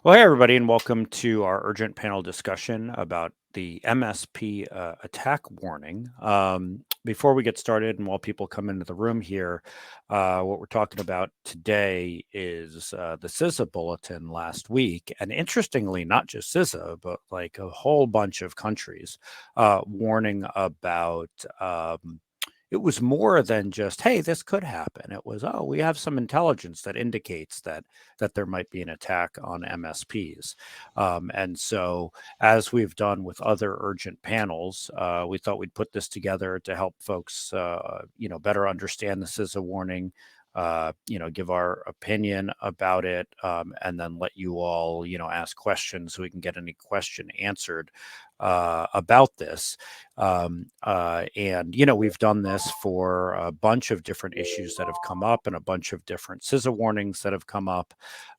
Well, hey, everybody, and welcome to our urgent panel discussion about the MSP attack warning. Before we get started, and while people come into the room here, what we're talking about today is the CISA bulletin last week. And interestingly, not just CISA, but like a whole bunch of countries warning about. It was more than just, hey, this could happen. It was, oh, we have some intelligence that indicates that there might be an attack on MSPs. And so, as we've done with other urgent panels, we thought we'd put this together to help folks, better understand this as a warning. Give our opinion about it, and then let you all, ask questions so we can get any question answered about this. We've done this for a bunch of different issues that have come up and a bunch of different CISA warnings that have come up.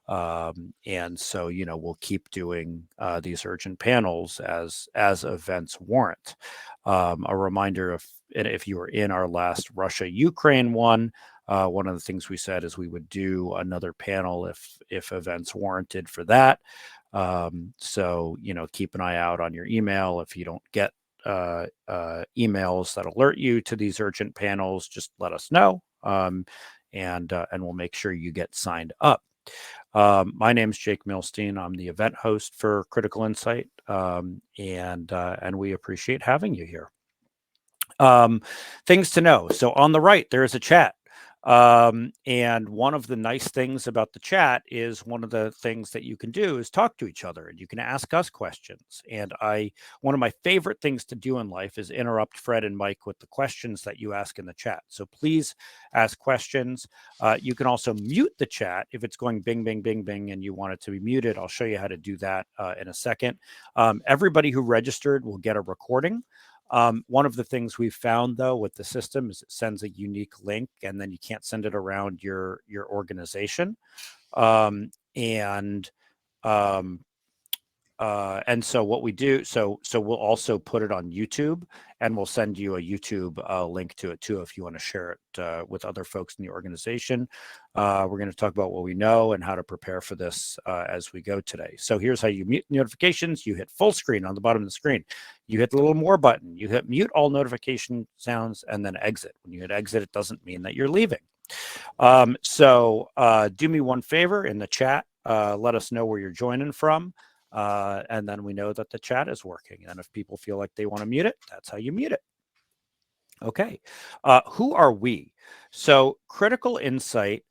And so, we'll keep doing these urgent panels as events warrant. A reminder, if you were in our last Russia-Ukraine one of the things we said is we would do another panel if events warranted for that. So, keep an eye out on your email. If you don't get emails that alert you to these urgent panels, just let us know, and we'll make sure you get signed up. My name's Jake Milstein. I'm the event host for Critical Insight, and we appreciate having you here. Things to know. So on the right, there is a chat. And one of the nice things about the chat is one of the things that you can do is talk to each other and you can ask us questions. And one of my favorite things to do in life is interrupt Fred and Mike with the questions that you ask in the chat. So please ask questions. You can also mute the chat if it's going bing, bing, bing, bing, and you want it to be muted. I'll show you how to do that in a second. Everybody who registered will get a recording. One of the things we've found, though, with the system is it sends a unique link, and then you can't send it around your organization. And so what we do, so we'll also put it on YouTube, and we'll send you a YouTube link to it too if you want to share it with other folks in the organization. We're going to talk about what we know and how to prepare for this as we go today. So here's how you mute notifications. You hit full screen on the bottom of the screen. You hit the little more button. You hit mute all notification sounds and then exit. When you hit exit, it doesn't mean that you're leaving. So do me one favor in the chat. Let us know where you're joining from. And then we know that the chat is working. And if people feel like they want to mute it, that's how you mute it. Okay. Who are we? So Critical Insight.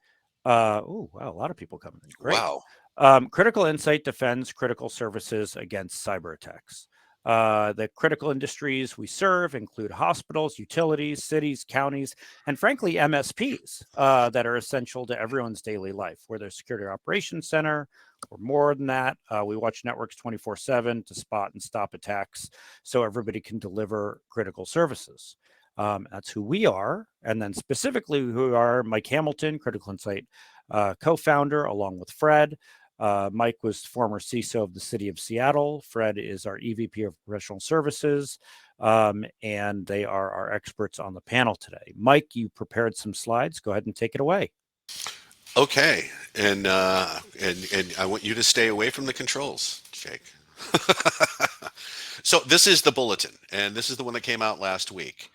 Oh, wow. A lot of people coming in. Great. Wow. Critical Insight defends critical services against cyber attacks. The critical industries we serve include hospitals, utilities, cities, counties, and frankly, MSPs that are essential to everyone's daily life. We're their security operations center, or more than that. We watch networks 24/7 to spot and stop attacks so everybody can deliver critical services. That's who we are. And then specifically who are Mike Hamilton, Critical Insight co-founder, along with Fred. Mike was former CISO of the city of Seattle. Fred is our EVP of Professional Services, and they are our experts on the panel today. Mike, you prepared some slides. Go ahead and take it away. Okay, and I want you to stay away from the controls, Jake. So this is the bulletin, and this is the one that came out last week.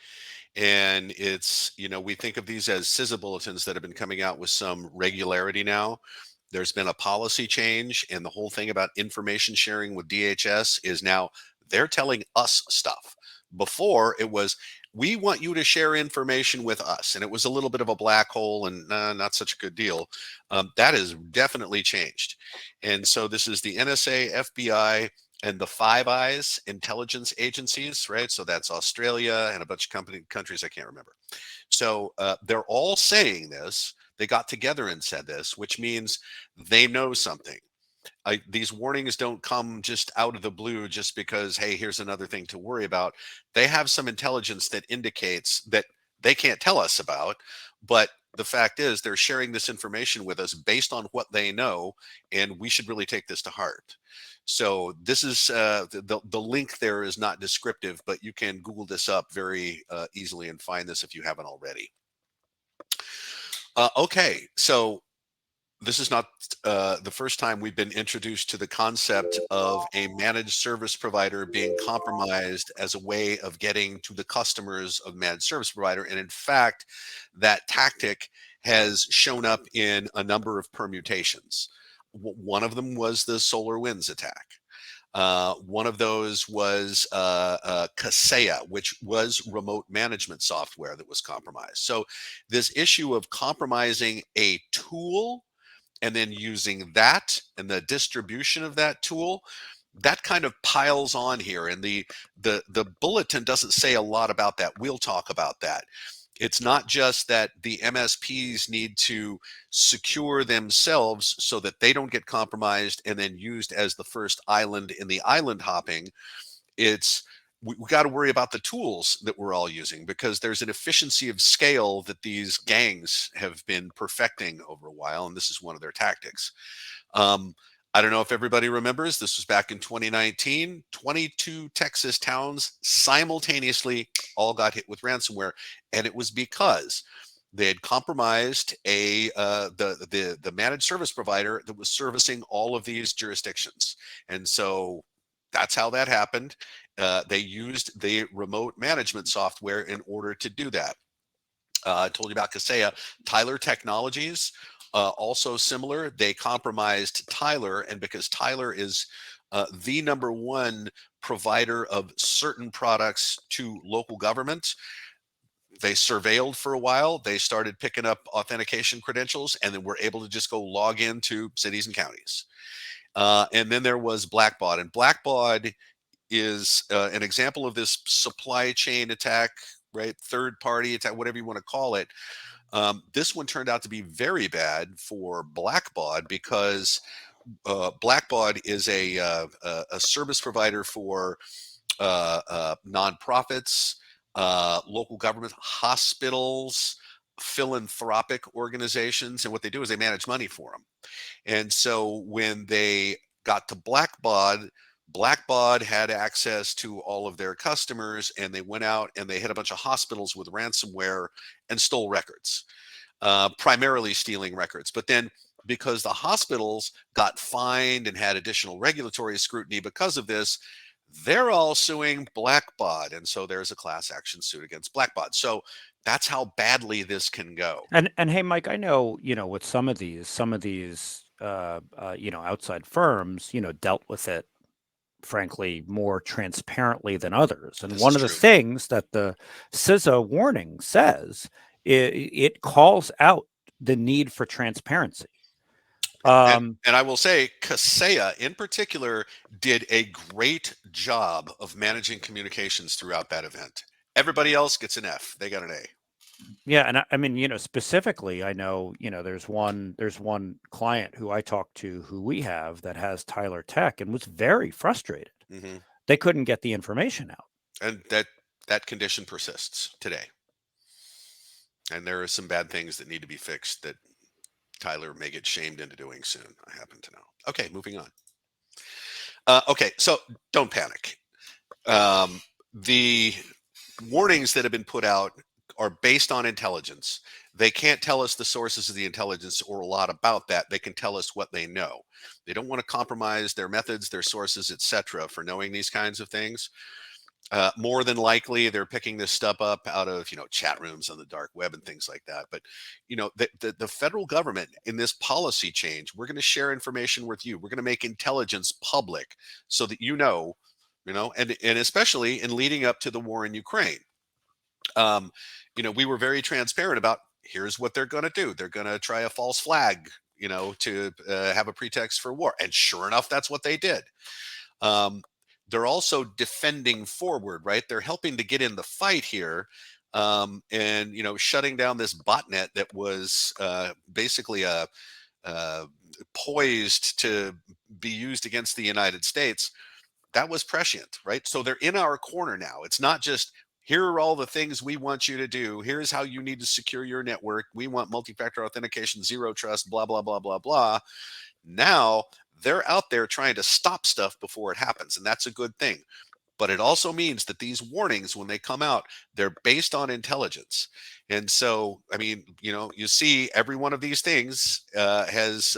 And it's, we think of these as CISA bulletins that have been coming out with some regularity now. There's been a policy change, and the whole thing about information sharing with DHS is now they're telling us stuff. Before it was, we want you to share information with us, and it was a little bit of a black hole and not such a good deal. That has definitely changed. And so this is the NSA, FBI, and the Five Eyes intelligence agencies, right? So that's Australia and a bunch of countries I can't remember. So they're all saying this. They got together and said this, which means they know something. These warnings don't come just out of the blue just because, hey, here's another thing to worry about. They have some intelligence that indicates that they can't tell us about, but the fact is they're sharing this information with us based on what they know, and we should really take this to heart. So this is the link there is not descriptive, but you can Google this up very easily and find this if you haven't already. Okay, so this is not the first time we've been introduced to the concept of a managed service provider being compromised as a way of getting to the customers of managed service provider. And in fact, that tactic has shown up in a number of permutations. One of them was the Solar Winds attack. One of those was Kaseya, which was remote management software that was compromised. So this issue of compromising a tool and then using that and the distribution of that tool, that kind of piles on here. And the bulletin doesn't say a lot about that. We'll talk about that. It's not just that the MSPs need to secure themselves so that they don't get compromised and then used as the first island in the island hopping. It's we got to worry about the tools that we're all using, because there's an efficiency of scale that these gangs have been perfecting over a while, and this is one of their tactics. Um, I don't know if everybody remembers, this was back in 2019. 22 Texas towns simultaneously all got hit with ransomware, and it was because they had compromised the managed service provider that was servicing all of these jurisdictions. And so that's how that happened. They used the remote management software in order to do that. I told you about Kaseya. Tyler Technologies, also similar. They compromised Tyler, and because Tyler is the number one provider of certain products to local governments, they surveilled for a while. They started picking up authentication credentials, and then were able to just go log into cities and counties. And then there was Blackbaud, and Blackbaud is an example of this supply chain attack, right? Third party attack, whatever you want to call it. This one turned out to be very bad for Blackbaud, because Blackbaud is a service provider for nonprofits, local government, hospitals, philanthropic organizations. And what they do is they manage money for them. And so when they got to Blackbaud, Blackbaud had access to all of their customers, and they went out and they hit a bunch of hospitals with ransomware and stole records, primarily stealing records. But then, because the hospitals got fined and had additional regulatory scrutiny because of this, they're all suing Blackbaud. And so there's a class action suit against Blackbaud. So that's how badly this can go. And hey, Mike, I know, with some of these outside firms, dealt with it frankly more transparently than others. And This is one of the true. things that the CISA warning says, it calls out the need for transparency. And I will say, Kaseya in particular did a great job of managing communications throughout that event. Everybody else gets an F. They got an A. Yeah, and I mean, specifically, I know, there's one client who I talked to who we have that has Tyler Tech and was very frustrated. Hmm. They couldn't get the information out. And that condition persists today. And there are some bad things that need to be fixed that Tyler may get shamed into doing soon, I happen to know. Okay, moving on. Okay, so don't panic. The warnings that have been put out are based on intelligence. They can't tell us the sources of the intelligence or a lot about that. They can tell us what they know. They don't want to compromise their methods, their sources, etc., for knowing these kinds of things. More than likely, they're picking this stuff up out of chat rooms on the dark web and things like that. But the federal government, in this policy change, we're going to share information with you. We're going to make intelligence public so that and especially in leading up to the war in Ukraine. We were very transparent about, here's what they're going to do. They're going to try a false flag, to have a pretext for war. And sure enough, that's what they did. They're also defending forward, right? They're helping to get in the fight here, and shutting down this botnet that was basically poised to be used against the United States. That was prescient, right? So they're in our corner now. It's not just, here are all the things we want you to do. Here's how you need to secure your network. We want multi-factor authentication, zero trust, blah, blah, blah, blah, blah. Now they're out there trying to stop stuff before it happens. And that's a good thing. But it also means that these warnings, when they come out, they're based on intelligence. And so, I mean, you see every one of these things has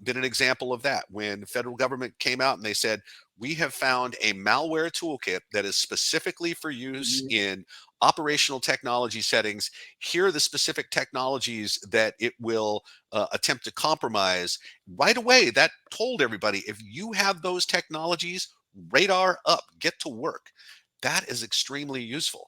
been an example of that. When federal government came out and they said, we have found a malware toolkit that is specifically for use in operational technology settings. Here are the specific technologies that it will attempt to compromise. Right away, that told everybody, if you have those technologies, radar up, get to work. That is extremely useful.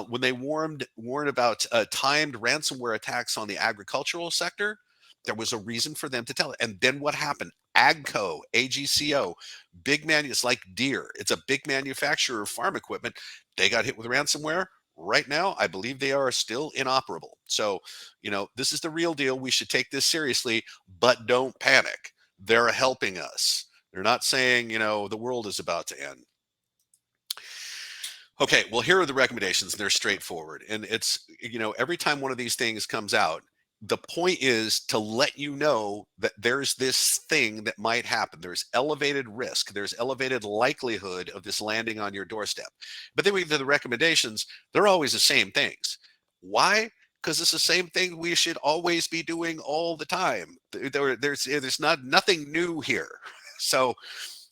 When they warned about timed ransomware attacks on the agricultural sector, there was a reason for them to tell it. And then what happened? AGCO, big man, it's like Deere. It's a big manufacturer of farm equipment. They got hit with ransomware. Right now, I believe they are still inoperable. So, this is the real deal. We should take this seriously, but don't panic. They're helping us. They're not saying, the world is about to end. Okay, well, here are the recommendations. They're straightforward. And it's, every time one of these things comes out, the point is to let you know that there's this thing that might happen. There's elevated risk. There's elevated likelihood of this landing on your doorstep. But then we get to the recommendations. They're always the same things. Why? Because it's the same thing we should always be doing all the time. There's nothing new here. So,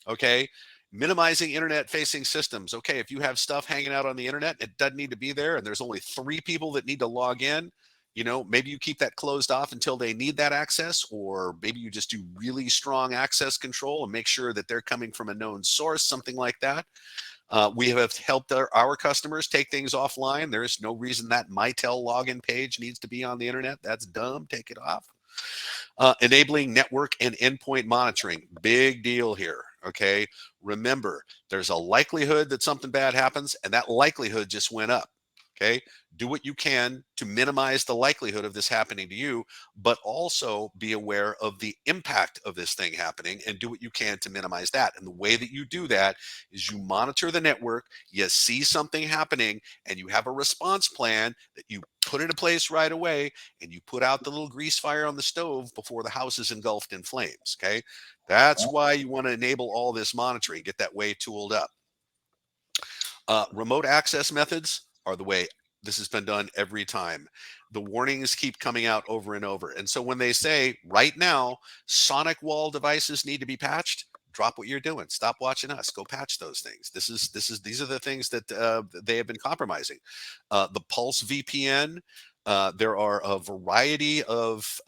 okay, minimizing internet facing systems. Okay, if you have stuff hanging out on the internet, it doesn't need to be there, and there's only 3 people that need to log in. Maybe you keep that closed off until they need that access, or maybe you just do really strong access control and make sure that they're coming from a known source, something like that. We have helped our customers take things offline. There's no reason that Mitel login page needs to be on the internet. That's dumb. Take it off. Enabling network and endpoint monitoring. Big deal here. Okay. Remember, there's a likelihood that something bad happens, and that likelihood just went up. Okay. Do what you can to minimize the likelihood of this happening to you, but also be aware of the impact of this thing happening and do what you can to minimize that. And the way that you do that is you monitor the network, you see something happening, and you have a response plan that you put into place right away, and you put out the little grease fire on the stove before the house is engulfed in flames. Okay. That's why you want to enable all this monitoring, get that way tooled up. Remote access methods are the way this has been done every time. The warnings keep coming out over and over. And so when they say right now, sonic wall devices need to be patched, drop what you're doing. Stop watching us. Go patch those things. These are the things that they have been compromising. The Pulse VPN. There are a variety of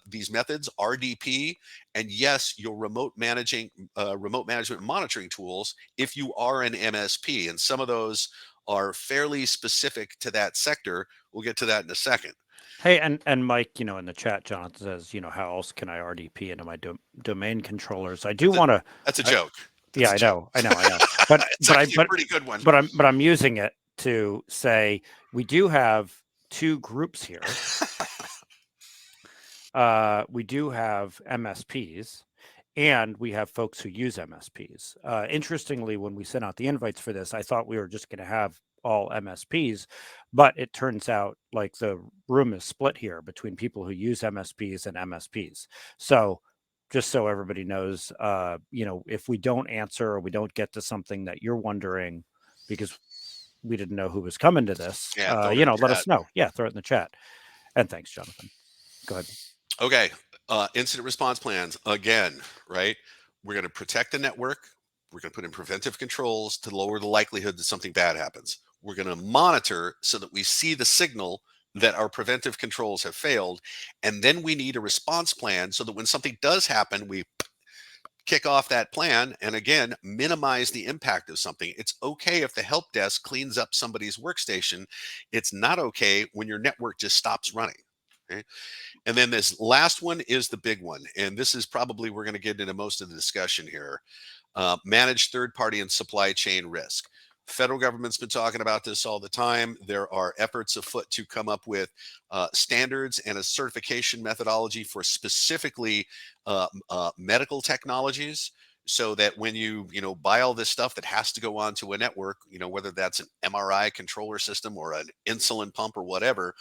these methods, RDP, and yes, your remote management monitoring tools if you are an MSP, and some of those are fairly specific to that sector. We'll get to that in a second. Hey, and Mike, in the chat, Jonathan says, how else can I RDP into my domain controllers? I do That's a, want to. that's a joke. Yeah, That's a I joke. know, I know. But It's but I actually a but pretty good one. but I'm using it to say we do have 2 groups here. We do have MSPs, and we have folks who use MSPs. Interestingly, when we sent out the invites for this, I thought we were just going to have all MSPs, but it turns out like the room is split here between people who use MSPs and MSPs. So just so everybody knows, if we don't answer or we don't get to something that you're wondering because we didn't know who was coming to this, Yeah, throw it in the let chat. us know. Yeah, throw it in the chat. And thanks, Jonathan. Go ahead. Okay. Incident response plans again, right? We're going to protect the network. We're going to put in preventive controls to lower the likelihood that something bad happens. We're going to monitor so that we see the signal that our preventive controls have failed. And then we need a response plan so that when something does happen, we kick off that plan and again minimize the impact of something. It's okay if the help desk cleans up somebody's workstation. It's not okay when your network just stops running. Okay? And then this last one is the big one. And this is probably, we're going to get into most of the discussion here. Manage third party and supply chain risk. Federal government's been talking about this all the time. There are efforts afoot to come up with standards and a certification methodology for specifically medical technologies, so that when you buy all this stuff that has to go onto a network, whether that's an MRI controller system or an insulin pump or whatever,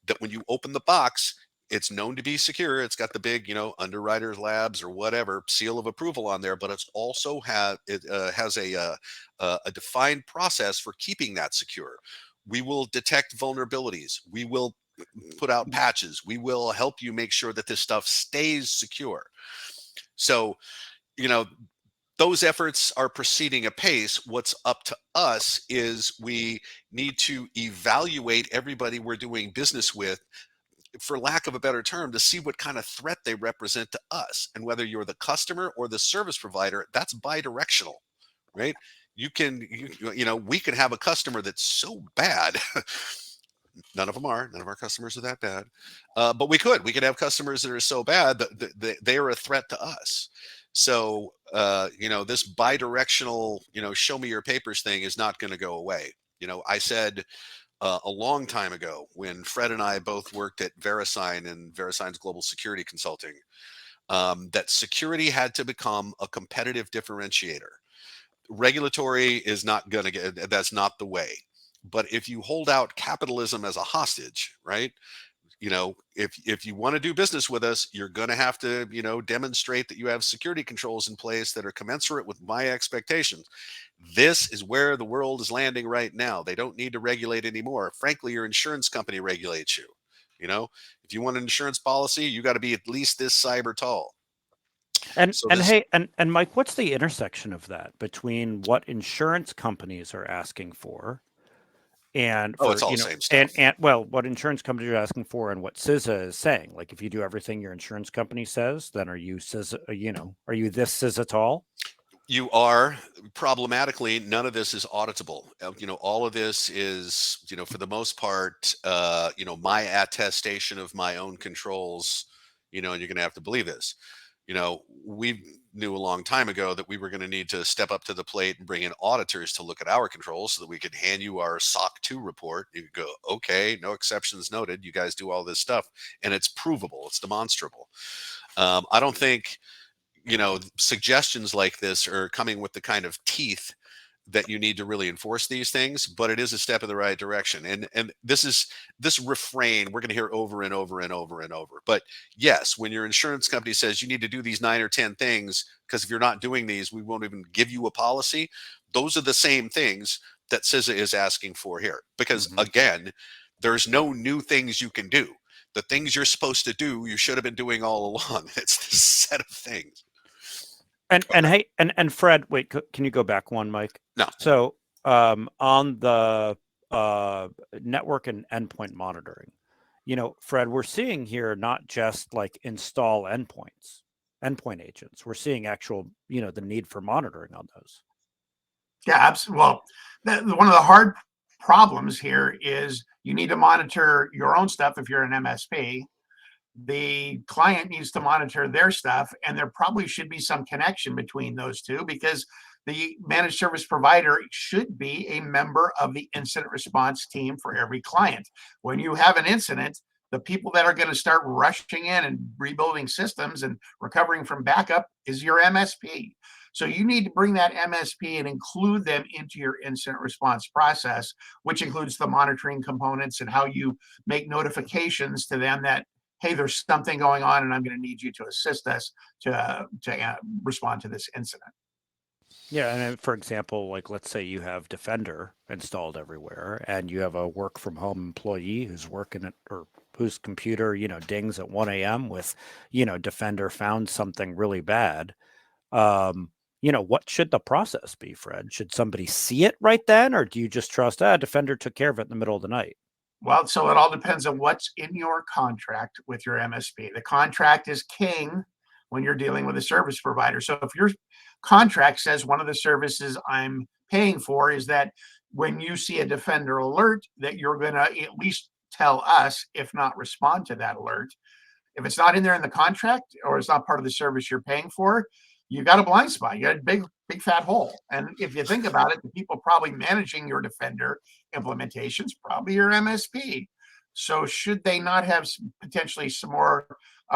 that when you open the box, it's known to be secure. It's got the big, Underwriters Labs or whatever seal of approval on there, but it's also has a defined process for keeping that secure. We will detect vulnerabilities. We will put out patches. We will help you make sure that this stuff stays secure. So, you know, those efforts are proceeding apace. What's up to us is we need to evaluate everybody we're doing business with, for lack of a better term, to see what kind of threat they represent to us. And whether you're the customer or the service provider, that's bi-directional, right? We can have a customer that's so bad. None of them are. None of our customers are that bad. But we could have customers that are so bad that they are a threat to us. So, this bi-directional, show me your papers thing is not going to go away. I said a long time ago when Fred and I both worked at VeriSign and VeriSign's global security consulting, that security had to become a competitive differentiator. Regulatory is not going to that's not the way. But if you hold out capitalism as a hostage, right? If you want to do business with us, you're going to have to, demonstrate that you have security controls in place that are commensurate with my expectations. This is where the world is landing right now. They don't need to regulate anymore. Frankly, your insurance company regulates you. If you want an insurance policy, you got to be at least this cyber tall. And So and this, hey, and Mike, what's the intersection of that between what insurance companies are asking for and oh, it's for all the same stuff. and well, what insurance companies are asking for and what CISA is saying? Like, if you do everything your insurance company says, then are you CISA? Are you this CISA tall? You are. Problematically, none of this is auditable. All of this is, for the most part, my attestation of my own controls, and you're going to have to believe this. We knew a long time ago that we were going to need to step up to the plate and bring in auditors to look at our controls so that we could hand you our SOC 2 report. You could go, okay, no exceptions noted. You guys do all this stuff, and it's provable, it's demonstrable. I don't think suggestions like this are coming with the kind of teeth that you need to really enforce these things, but it is a step in the right direction. And this refrain we're going to hear over and over and over and over. But yes, when your insurance company says you need to do these 9 or 10 things, because if you're not doing these, we won't even give you a policy. Those are the same things that CISA is asking for here. Because Hmm. again, there's no new things you can do. The things you're supposed to do, you should have been doing all along. It's this set of things. And hey, and Fred, wait, can you go back one, Mike? No, So, on the network and endpoint monitoring, Fred, we're seeing here not just like install endpoint agents. We're seeing actual, the need for monitoring on those. Yeah, absolutely. Well, one of the hard problems here is you need to monitor your own stuff if you're an MSP. The client needs to monitor their stuff, and there probably should be some connection between those two because the managed service provider should be a member of the incident response team for every client. When you have an incident, the people that are going to start rushing in and rebuilding systems and recovering from backup is your MSP. So you need to bring that MSP and include them into your incident response process, which includes the monitoring components and how you make notifications to them that, hey, there's something going on and I'm going to need you to assist us to respond to this incident. Yeah, and for example, like let's say you have Defender installed everywhere, and you have a work from home employee who's working at or whose computer, dings at 1 a.m. with, Defender found something really bad. What should the process be, Fred? Should somebody see it right then, or do you just trust, Defender took care of it in the middle of the night? Well, so it all depends on what's in your contract with your MSP. The contract is king when you're dealing with a service provider. So if your contract says one of the services I'm paying for is that when you see a Defender alert, that you're going to at least tell us, if not respond to that alert. If it's not in there in the contract or it's not part of the service you're paying for, you got a blind spot. You got a big fat hole. And if you think about it, the people probably managing your Defender implementations probably your MSP. So should they not have potentially some more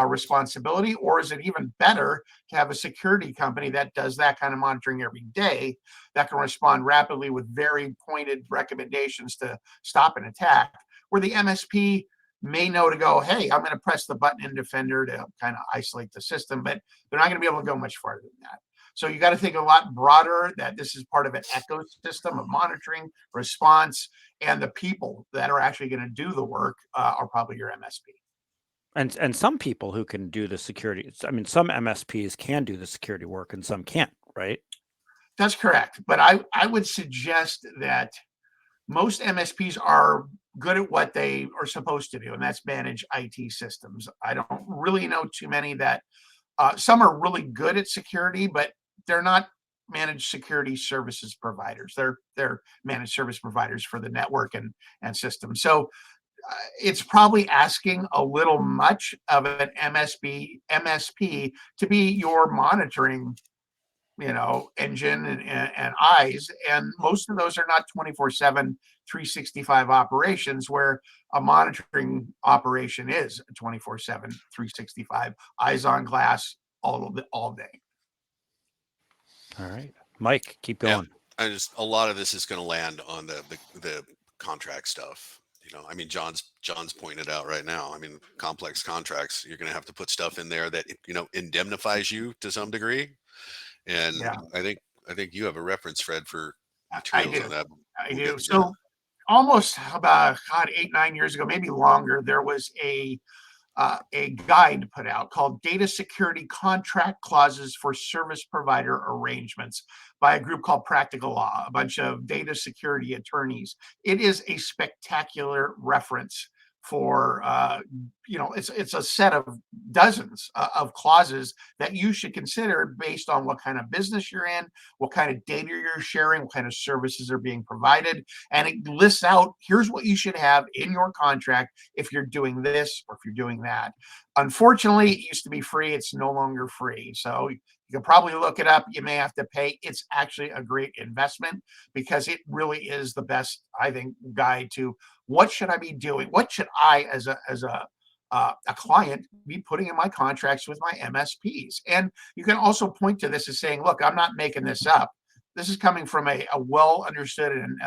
responsibility, or is it even better to have a security company that does that kind of monitoring every day that can respond rapidly with very pointed recommendations to stop an attack, where the MSP may know to go, hey, I'm going to press the button in Defender to kind of isolate the system, but they're not going to be able to go much farther than that. So you got to think a lot broader, that this is part of an ecosystem of monitoring, response, and the people that are actually going to do the work are probably your MSP. And some people who can do the security, I mean, some MSPs can do the security work and some can't, right? That's correct. But I would suggest that most MSPs are good at what they are supposed to do, and that's manage IT systems. I don't really know too many that some are really good at security, but they're not managed security services providers. They're managed service providers for the network and system. So it's probably asking a little much of an MSP to be your monitoring, engine and eyes. And most of those are not 24/7, 365 operations, where a monitoring operation is 24/7, 365, eyes on glass all day. All right. Mike, keep Yeah, going. a lot of this is going to land on the contract stuff. I mean, John's pointed out right now. I mean, complex contracts, you're going to have to put stuff in there that indemnifies you to some degree. And Yeah, I think you have a reference, Fred, for I materials do. on that. I We'll do. get there. So almost about, God, 8, 9 years ago, maybe longer, there was a guide put out called Data Security Contract Clauses for Service Provider Arrangements by a group called Practical Law, a bunch of data security attorneys. It is a spectacular reference for, it's a set of dozens of clauses that you should consider based on what kind of business you're in, what kind of data you're sharing, what kind of services are being provided. And it lists out, here's what you should have in your contract if you're doing this or if you're doing that. Unfortunately, it used to be free. It's no longer free. So you can probably look it up. You may have to pay. It's actually a great investment because it really is the best, I think, guide to what should I be doing? What should I, as a client, be putting in my contracts with my MSPs? And you can also point to this as saying, look, I'm not making this up. This is coming from a well understood and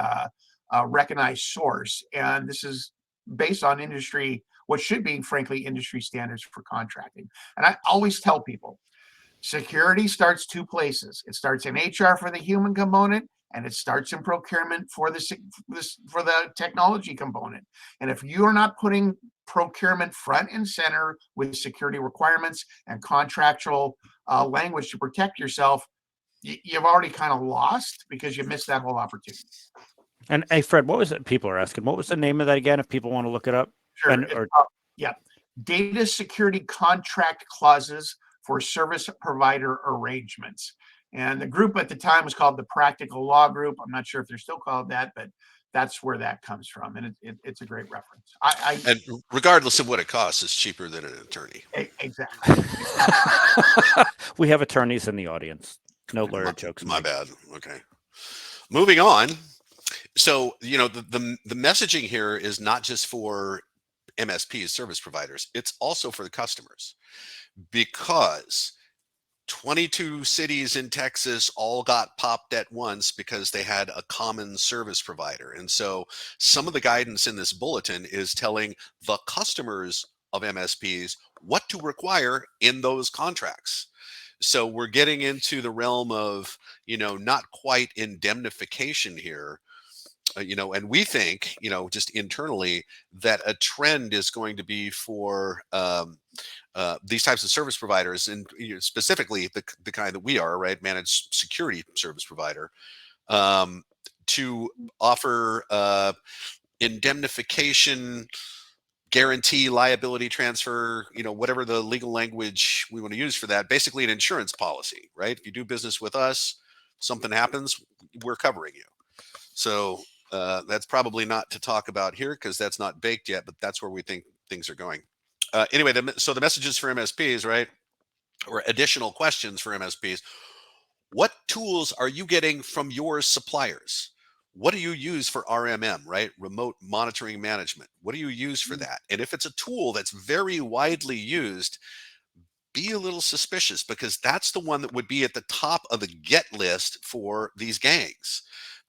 recognized source. And this is based on industry, what should be, frankly, industry standards for contracting. And I always tell people, security starts two places. It starts in HR for the human component, and it starts in procurement for the technology component. And if you are not putting procurement front and center with security requirements and contractual language to protect yourself, you've already kind of lost because you missed that whole opportunity. And hey, Fred, what was it? People are asking, what was the name of that again? If people want to look it up. Sure. Yeah. Data security contract clauses for service provider arrangements. And the group at the time was called the Practical Law Group. I'm not sure if they're still called that, but that's where that comes from. And it's a great reference. And regardless of what it costs, it's cheaper than an attorney. Exactly. We have attorneys in the audience. No lawyer jokes. My Mike. bad. Okay. Moving on. So, the messaging here is not just for MSPs, service providers. It's also for the customers, because 22 cities in Texas all got popped at once because they had a common service provider. And so some of the guidance in this bulletin is telling the customers of MSPs what to require in those contracts. So we're getting into the realm of, not quite indemnification here. And we think, just internally, that a trend is going to be for these types of service providers, and specifically the kind that we are, right, managed security service provider, to offer indemnification, guarantee, liability transfer, whatever the legal language we want to use for that. Basically, an insurance policy, right? If you do business with us, something happens, we're covering you. So that's probably not to talk about here because that's not baked yet, but that's where we think things are going. Anyway, so the messages for MSPs, right, or additional questions for MSPs. What tools are you getting from your suppliers? What do you use for RMM, right? Remote monitoring management. What do you use for that? And if it's a tool that's very widely used, be a little suspicious, because that's the one that would be at the top of the get list for these gangs.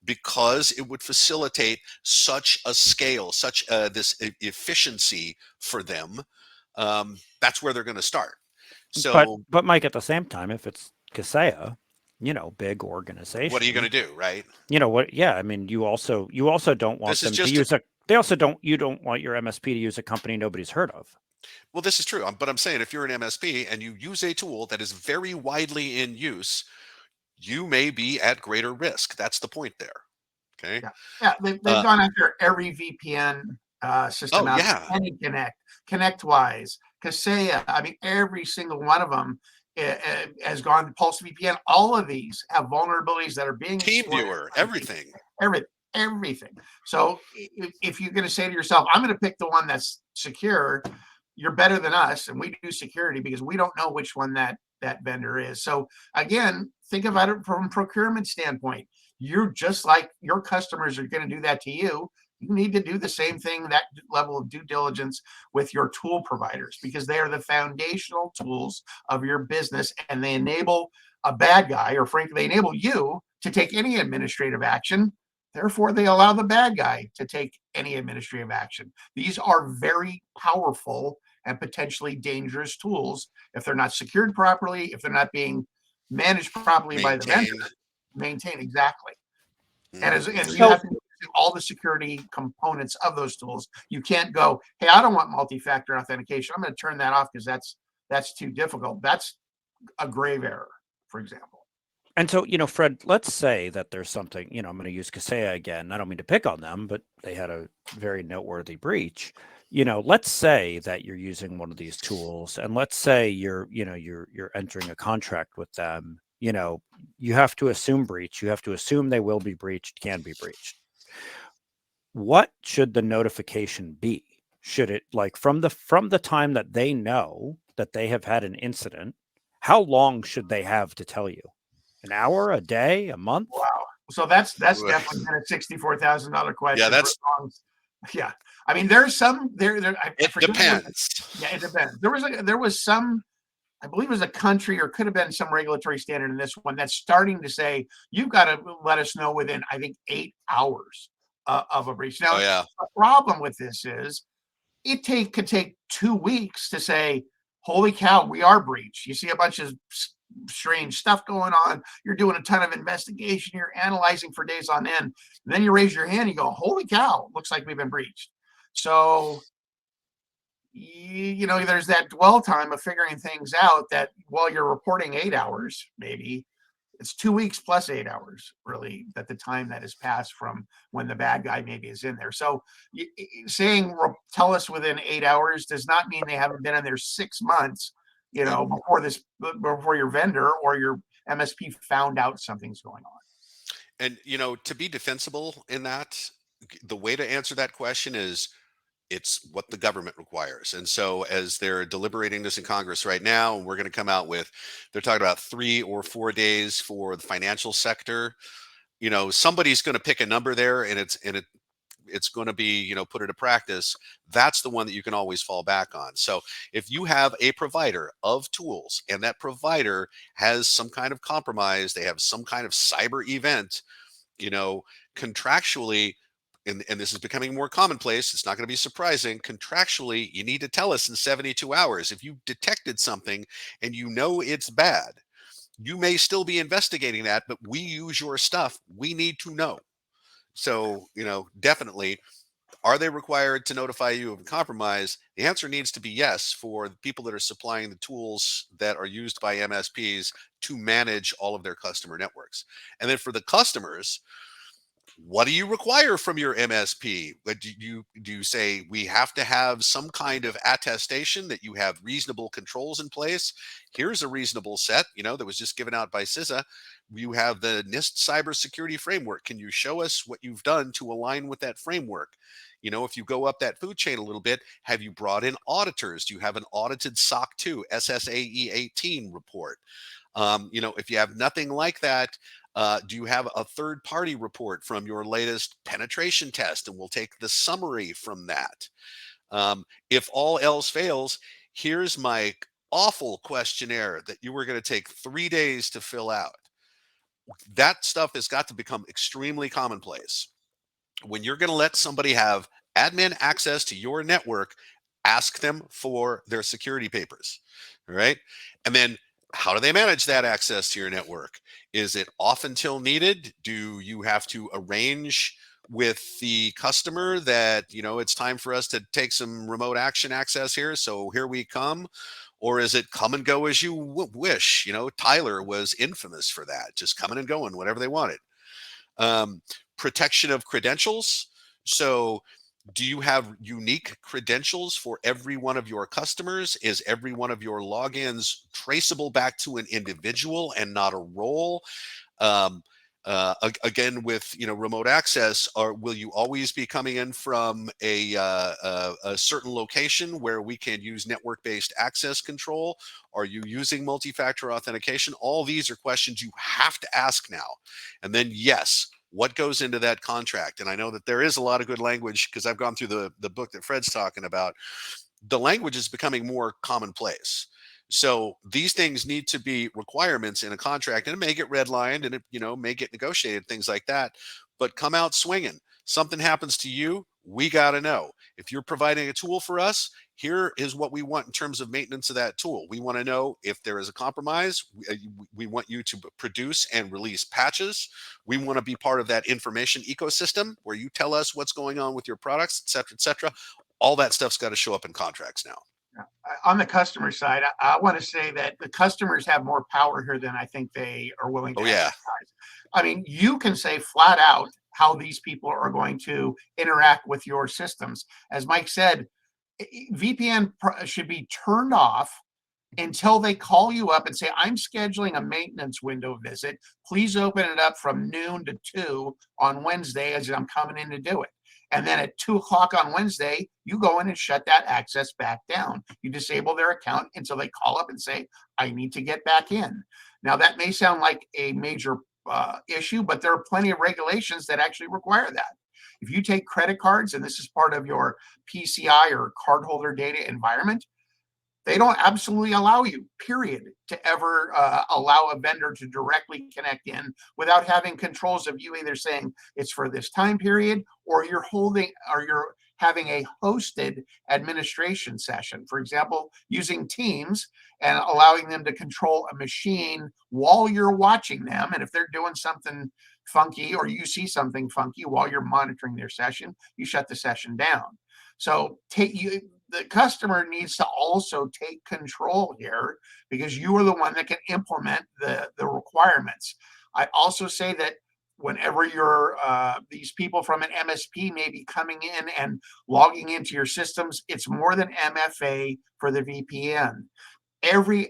because it would facilitate such a scale, such this efficiency for them. That's where they're going to start. But So Mike, at the same time, if it's Kaseya, big what are you going organization, to do, right? what? Yeah, I mean, you also don't want This is them to just a, use a. They also don't. You don't want your MSP to use a company nobody's heard of. well, this is true. But I'm saying if you're an MSP and you use a tool that is very widely in use, you may be at greater risk. That's the point there. Okay. Yeah, yeah, they've Uh, gone after every VPN system oh out yeah, there, AnyConnect, ConnectWise, Kaseya. I mean, every single one of them has gone to Pulse VPN. All of these have vulnerabilities that are being exploited. TeamViewer, everything. Everything, everything. So if you're going to say to yourself, I'm going to pick the one that's secure, you're better than us, and we do security because we don't know which one that vendor is. So again, think about it from a procurement standpoint. You're just like your customers are going to do that to you. You need to do the same thing, that level of due diligence with your tool providers, because they are the foundational tools of your business, and they enable a bad guy, or frankly, they enable you to take any administrative action. Therefore, they allow the bad guy to take any administrative action. These are very powerful and potentially dangerous tools if they're not secured properly, if they're not being managed properly by the vendor. Maintained. Maintain, exactly. And you have So to do all the security components of those tools. You can't go, hey, I don't want multi-factor authentication. I'm going to turn that off because that's too difficult. That's a grave error, for example. And so, Fred, let's say that there's something, I'm going to use Kaseya again. I don't mean to pick on them, but they had a very noteworthy breach. Let's say that you're using one of these tools, and let's say you're entering a contract with them. You have to assume breach. You have to assume they will be breached, can be breached. What should the notification be? Should it, like, from the time that they know that they have had an incident, how long should they have to tell you? An hour, a day, a month? Wow. So that's definitely been a $64,000 Yeah, question. that's Yeah. I mean, there's some there. I it forget. depends. Yeah, it depends. There was some, I believe it was a country, or could have been some regulatory standard in this one, that's starting to say you've got to let us know within, I think, 8 hours of a breach. Now, Oh yeah. the problem with this is could take 2 weeks to say, holy cow, we are breached. You see a bunch of strange stuff going on. You're doing a ton of investigation. You're analyzing for days on end. And then you raise your hand and you go, holy cow, looks like we've been breached. So, there's that dwell time of figuring things out, that while you're reporting 8 hours, maybe it's 2 weeks plus 8 hours, really, that the time that has passed from when the bad guy maybe is in there. So saying tell us within 8 hours does not mean they haven't been in there 6 months, before your vendor or your MSP found out something's going on. And to be defensible in that, the way to answer that question is it's what the government requires. And so as they're deliberating this in Congress right now, we're going to come out with, they're talking about 3 or 4 days for the financial sector. Somebody's going to pick a number there, and it's going to be, put into practice. That's the one that you can always fall back on. So if you have a provider of tools and that provider has some kind of compromise, they have some kind of cyber event, contractually, and this is becoming more commonplace, it's not going to be surprising. Contractually, you need to tell us in 72 hours. If you detected something and it's bad, you may still be investigating that, but we use your stuff. We need to know. So, definitely, are they required to notify you of a compromise? The answer needs to be yes, for the people that are supplying the tools that are used by MSPs to manage all of their customer networks. And then for the customers, what do you require from your MSP? Do you say we have to have some kind of attestation that you have reasonable controls in place? Here's a reasonable set, that was just given out by CISA. You have the NIST cybersecurity framework. Can you show us what you've done to align with that framework? If you go up that food chain a little bit, have you brought in auditors? Do you have an audited SOC 2 SSAE 18 report? If you have nothing like that, do you have a third party report from your latest penetration test? And we'll take the summary from that. If all else fails, here's my awful questionnaire that you were going to take 3 days to fill out. that stuff has got to become extremely commonplace. When you're going to let somebody have admin access to your network, ask them for their security papers, right? And then how do they manage that access to your network? Is it off until needed? Do you have to arrange with the customer that, it's time for us to take some remote action access here, so here we come? Or is it come and go as you wish? Tyler was infamous for that, just coming and going whatever they wanted. um, Protection of credentials. So, do you have unique credentials for every one of your customers? Is every one of your logins traceable back to an individual and not a role? Um, Again, with remote access, or will you always be coming in from a certain location where we can use network-based access control? Are you using multi-factor authentication? All these are questions you have to ask now. And then, yes, what goes into that contract? And I know that there is a lot of good language because I've gone through the book that Fred's talking about. The language is becoming more commonplace. So these things need to be requirements in a contract, and it may get redlined and it, may get negotiated, things like that. But come out swinging. Something happens to you, we got to know. If you're providing a tool for us, here is what we want in terms of maintenance of that tool. We want to know if there is a compromise. We want you to produce and release patches. We want to be part of that information ecosystem where you tell us what's going on with your products, et cetera, et cetera. All that stuff's got to show up in contracts now. On the customer side, I want to say that the customers have more power here than I think they are willing to exercise. I mean, you can say flat out how these people are going to interact with your systems. As Mike said, VPN should be turned off until they call you up and say, I'm scheduling a maintenance window visit. Please open it up from noon to 2 on Wednesday as I'm coming in to do it. And then at 2 o'clock on Wednesday, you go in and shut that access back down. You disable their account until they call up and say, I need to get back in. Now, that may sound like a major issue, but there are plenty of regulations that actually require that. If you take credit cards, and this is part of your PCI or cardholder data environment, they don't absolutely allow you, period, to ever allow a vendor to directly connect in without having controls of you either saying it's for this time period or you're having a hosted administration session. For example, using Teams and allowing them to control a machine while you're watching them. And if they're doing something funky or you see something funky while you're monitoring their session, you shut the session down. So the customer needs to also take control here because you are the one that can implement the requirements. I also say that whenever you're these people from an MSP may be coming in and logging into your systems, it's more than MFA for the VPN. Every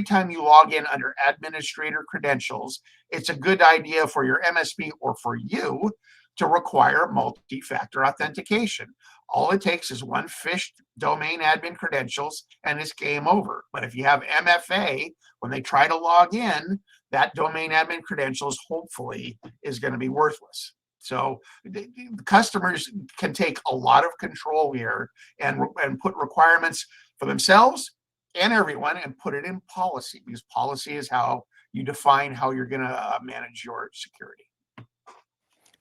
time you log in under administrator credentials, it's a good idea for your MSP or for you to require multi-factor authentication. All it takes is one phished domain admin credentials and it's game over. But if you have MFA, when they try to log in, that domain admin credentials hopefully is going to be worthless. So the customers can take a lot of control here and put requirements for themselves and everyone and put it in policy, because policy is how you define how you're going to manage your security.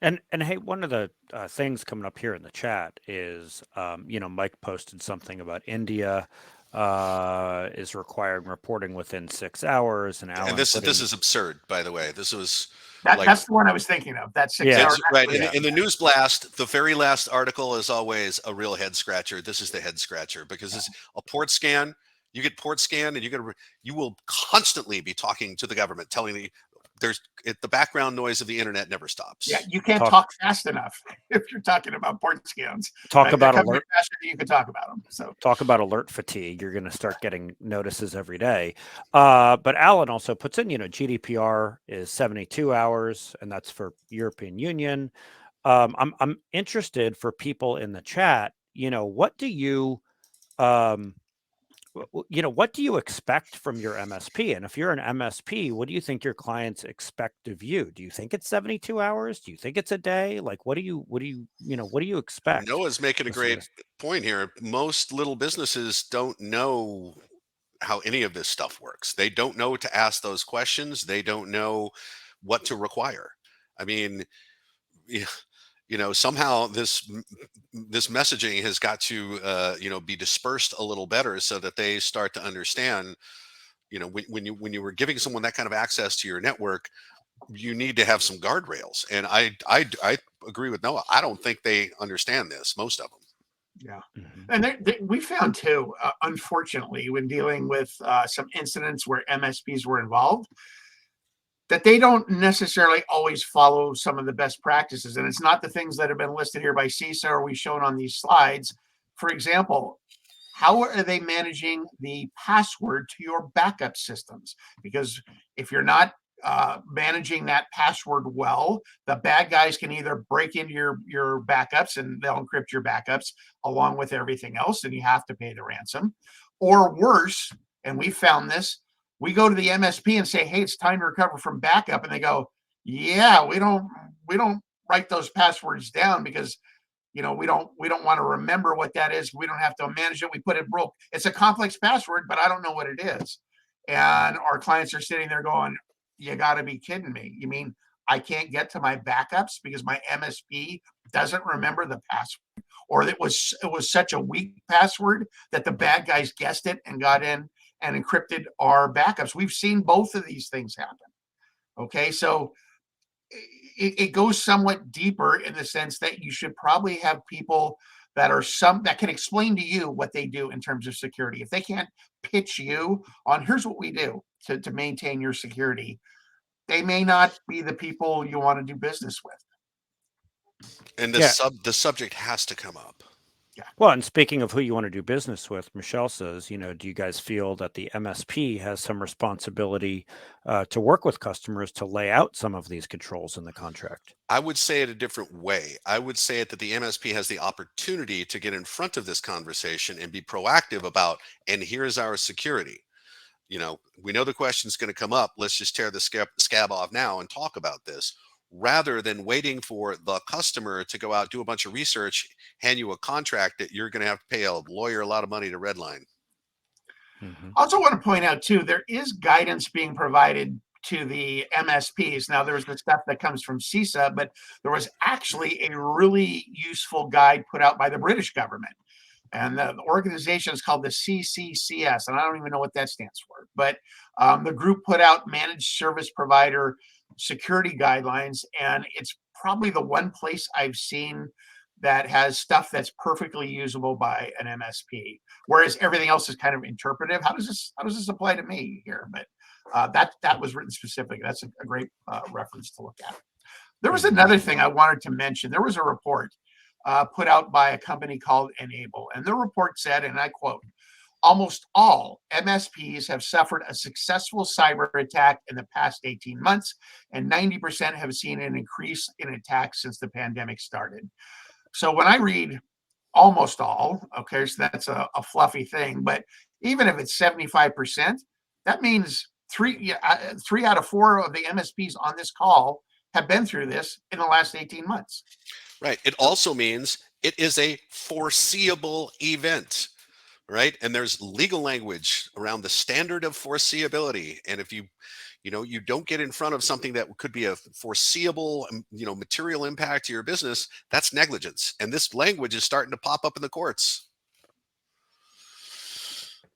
And hey, one of the things coming up here in the chat is, Mike posted something about India is requiring reporting within 6 hours, and Alan. And this is absurd, by the way. This was that's the one I was thinking of. That's 6 Yeah. hours. right. In the news blast, the very last article is always a real head scratcher. This is the head scratcher because it's a port scan. You get port scan, and you will constantly be talking to the government, telling the the background noise of the internet never stops. Yeah, you can't talk fast enough if you're talking about port scans. Talk about alert. Faster than you can talk about them. So talk about alert fatigue. You're going to start getting notices every day. But Alan also puts in, GDPR is 72 hours, and that's for European Union. I'm interested for people in the chat. What do you what do you expect from your MSP? And if you're an MSP, what do you think your clients expect of you? Do you think it's 72 hours? Do you think it's a day? Like, what do you expect? Noah's making a great point here. Most little businesses don't know how any of this stuff works. They don't know to ask those questions. They don't know what to require. I mean, somehow this messaging has got to be dispersed a little better so that they start to understand. When you were giving someone that kind of access to your network, you need to have some guardrails. And I agree with Noah. I don't think they understand this. Most of them. Yeah. Mhm. And we found too, unfortunately, when dealing with some incidents where MSPs were involved, that they don't necessarily always follow some of the best practices. And it's not the things that have been listed here by CISA or we shown on these slides. For example, how are they managing the password to your backup systems? Because if you're not managing that password well, the bad guys can either break into your backups and they'll encrypt your backups along with everything else, and you have to pay the ransom. Or worse, and we found this, we go to the MSP and say, "Hey, it's time to recover from backup," and they go, "Yeah, we don't write those passwords down because we don't want to remember what that is. We don't have to manage it. We put it broke. It's a complex password, but I don't know what it is." And our clients are sitting there going, "You got to be kidding me. You mean I can't get to my backups because my MSP doesn't remember the password, or it was such a weak password that the bad guys guessed it and got in and encrypted our backups." We've seen both of these things happen. Okay, so it goes somewhat deeper in the sense that you should probably have people that can explain to you what they do in terms of security. If they can't pitch you on here's what we do to maintain your security, they may not be the people you want to do business with. And Yeah. the subject has to come up. Yeah. Well, and speaking of who you want to do business with, Michelle says, do you guys feel that the MSP has some responsibility to work with customers to lay out some of these controls in the contract? I would say it a different way. I would say it that the MSP has the opportunity to get in front of this conversation and be proactive about, and here's our security. We know the question's going to come up. Let's just tear the scab off now and talk about this, rather than waiting for the customer to go out, do a bunch of research, hand you a contract that you're going to have to pay a lawyer a lot of money to redline. Mhm. I also want to point out too, there is guidance being provided to the MSPs. Now, there's the stuff that comes from CISA, but there was actually a really useful guide put out by the British government. And the organization is called the CCCS, and I don't even know what that stands for. But the group put out managed service provider security guidelines, and it's probably the one place I've seen that has stuff that's perfectly usable by an MSP, whereas everything else is kind of interpretive. How does this apply to me here? But that was written specifically. That's a great reference to look at. There was another thing I wanted to mention. There was a report put out by a company called Enable, and the report said, and I quote, "Almost all MSPs have suffered a successful cyber attack in the past 18 months, and 90% have seen an increase in attacks since the pandemic started." So when I read almost all, okay, so that's a fluffy thing, but even if it's 75%, that means three out of four of the MSPs on this call have been through this in the last 18 months. Right. It also means it is a foreseeable event, right? And there's legal language around the standard of foreseeability. And if you don't get in front of something that could be a foreseeable, material impact to your business, that's negligence. And this language is starting to pop up in the courts.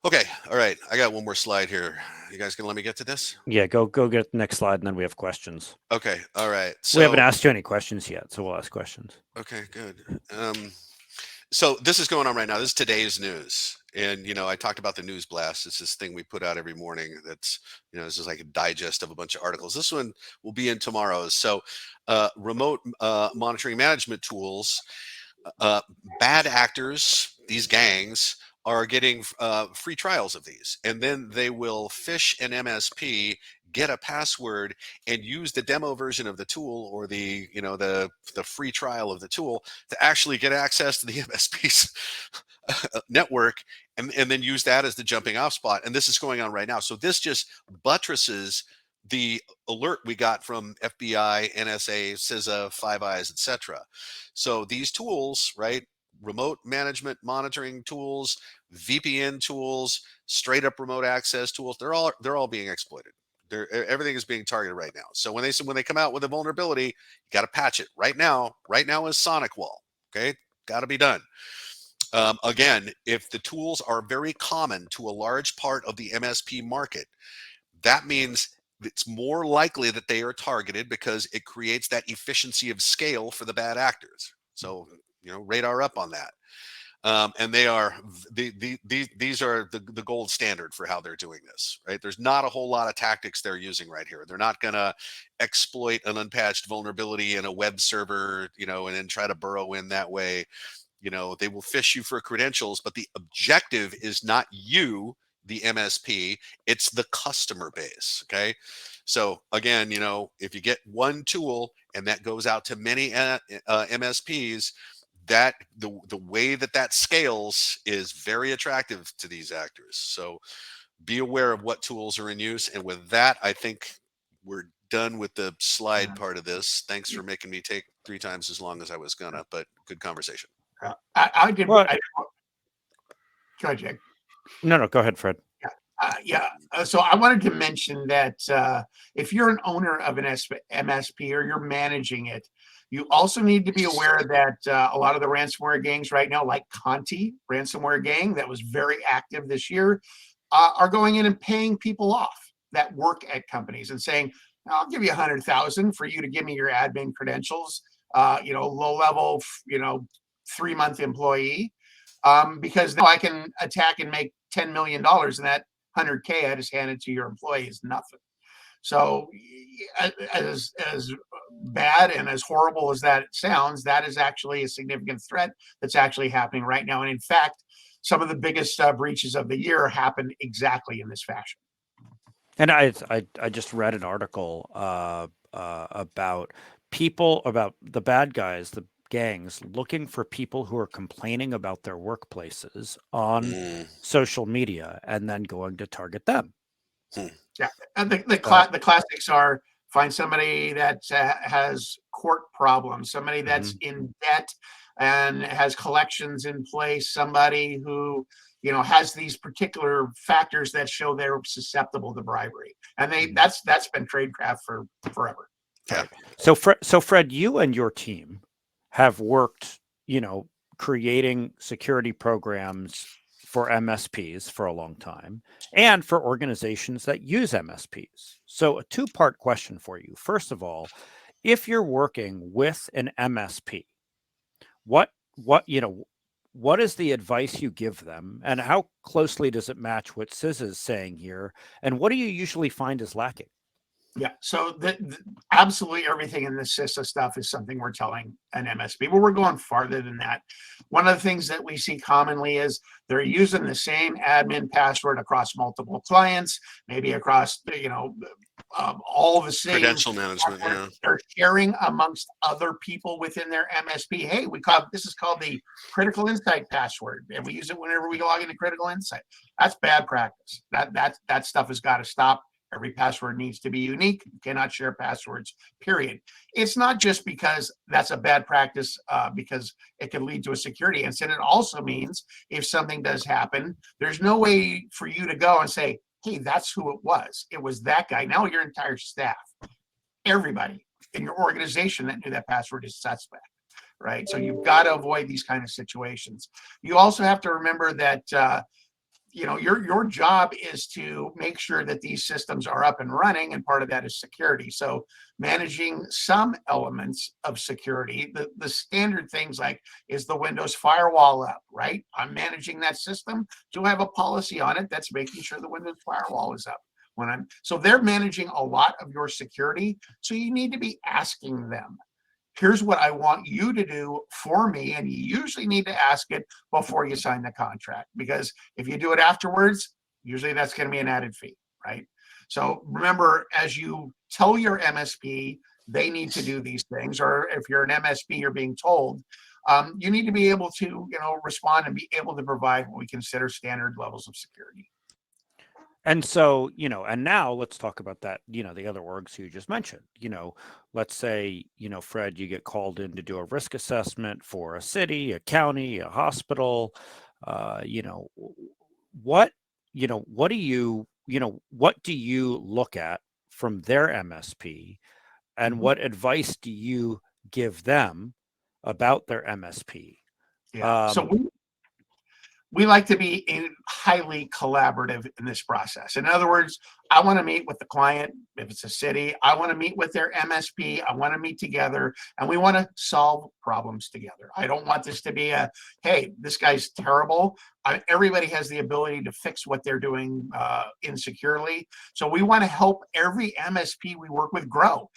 Okay. All right. I got one more slide here. You guys gonna let me get to this? Yeah, go get the next slide, and then we have questions. Okay. All right. We haven't So, asked you any questions yet, so we'll ask questions. okay, good. So this is going on right now. This is today's news. And, I talked about the news blast. It's this thing we put out every morning. That's, this is like a digest of a bunch of articles. This one will be in tomorrow's. So remote monitoring management tools, bad actors, these gangs are getting free trials of these. And then they will fish an MSP, get a password, and use the demo version of the tool, or the free trial of the tool, to actually get access to the MSP's network, and then use that as the jumping off spot. And this is going on right now. So this just buttresses the alert we got from FBI, NSA, CISA, Five Eyes, etc. So these tools, right, remote management monitoring tools, VPN tools, straight up remote access tools. They're all being exploited. Everything is being targeted right now. So when they come out with a vulnerability, you got to patch it right now. Right now is Sonic Wall. Okay, got to be done. Again, if the tools are very common to a large part of the MSP market, that means it's more likely that they are targeted because it creates that efficiency of scale for the bad actors. So, radar up on that. And these are the gold standard for how they're doing this, right? There's not a whole lot of tactics they're using right here. They're not going to exploit an unpatched vulnerability in a web server, and then try to burrow in that way. They will fish you for credentials, but the objective is not you, the MSP, it's the customer base. Okay. So again, if you get one tool and that goes out to many MSPs, that the way that scales is very attractive to these actors. So be aware of what tools are in use. And with that, I think we're done with the slide part of this. Thanks for making me take 3 times as long as I was gonna, but good conversation. I did. Well, Go ahead, Jake. No, go ahead, Fred. So I wanted to mention that if you're an owner of an MSP or you're managing it, you also need to be aware that a lot of the ransomware gangs right now, like Conti ransomware gang that was very active this year, are going in and paying people off that work at companies and saying, I'll give you 100,000 for you to give me your admin credentials, low level, 3-month employee, because now I can attack and make $10 million, and that 100K I just handed to your employee is nothing. So as bad and as horrible as that sounds, that is actually a significant threat that's actually happening right now. And in fact, some of the biggest breaches of the year happened exactly in this fashion. And I just read an article about the bad guys, the gangs, looking for people who are complaining about their workplaces on social media and then going to target them. Yeah, and the classics are find somebody that has court problems, somebody that's in debt and has collections in place, somebody who has these particular factors that show they're susceptible to bribery, and that's been tradecraft for forever. Yeah. So Fred, you and your team have worked, creating security programs for MSPs for a long time and for organizations that use MSPs. So a 2-part question for you. First of all, if you're working with an MSP, what is the advice you give them, and how closely does it match what Sis is saying here? And what do you usually find is lacking? Yeah, so absolutely everything in this CISA stuff is something we're telling an MSP, but we're going farther than that. One of the things that we see commonly is they're using the same admin password across multiple clients, maybe across all the same credential management. Yeah. They're sharing amongst other people within their MSP. Hey, this is called the Critical Insight password, and we use it whenever we log into Critical Insight. That's bad practice. That stuff has got to stop. Every password needs to be unique. You cannot share passwords, period. It's not just because that's a bad practice, because it can lead to a security incident. It also means if something does happen, there's no way for you to go and say, hey, that's who it was. It was that guy. Now your entire staff, everybody in your organization that knew that password is suspect, right? So you've got to avoid these kind of situations. You also have to remember that your job is to make sure that these systems are up and running, and part of that is security. So managing some elements of security, the standard things like, is the Windows firewall up, right? I'm managing that system. Do I have a policy on it that's making sure the Windows firewall is up? So they're managing a lot of your security. So you need to be asking them, here's what I want you to do for me. And you usually need to ask it before you sign the contract, because if you do it afterwards, usually that's going to be an added fee, right? So remember, as you tell your MSP they need to do these things, or if you're an MSP, you're being told, you need to be able to respond and be able to provide what we consider standard levels of security. And so, and now let's talk about that, the other orgs you just mentioned. Let's say, Fred, you get called in to do a risk assessment for a city, a county, a hospital. What, what do you look at from their MSP, and Mhm. what advice do you give them about their MSP? Yeah. So Um, we like to be highly collaborative in this process. In other words, I want to meet with the client. If it's a city, I want to meet with their MSP. I want to meet together and we want to solve problems together. I don't want this to be hey, this guy's terrible. Everybody has the ability to fix what they're doing insecurely. So we want to help every MSP we work with grow.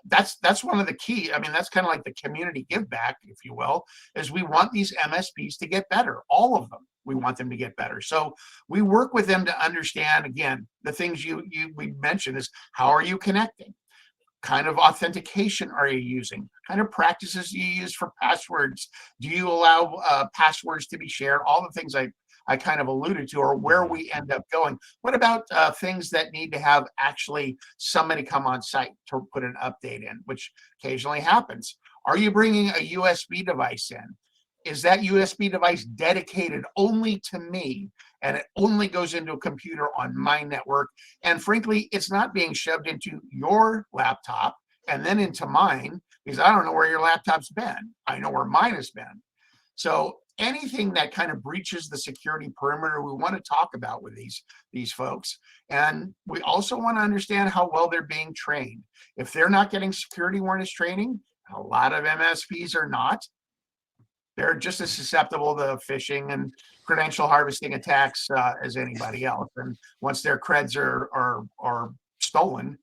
That's one of the key. I mean, that's kind of like the community give back, if you will, is we want these MSPs to get better. All of them. We want them to get better. So we work with them to understand, again, the things we mentioned is how are you connecting? Kind of authentication are you using? Kind of practices do you use for passwords? Do you allow passwords to be shared? All the things I kind of alluded to, or where mhm. we end up going. What about things that need to have actually somebody come on site to put an update in, which occasionally happens? Are you bringing a USB device in? Is that USB device dedicated only to me and it only goes into a computer on my network? And frankly, it's not being shoved into your laptop and then into mine because I don't know where your laptop's been. I know where mine has been. So anything that kind of breaches the security perimeter, we want to talk about with these folks. And we also want to understand how well they're being trained. If they're not getting security awareness training, a lot of MSPs are not. They're just as susceptible to phishing and credential harvesting attacks as anybody else. And once their creds are stolen,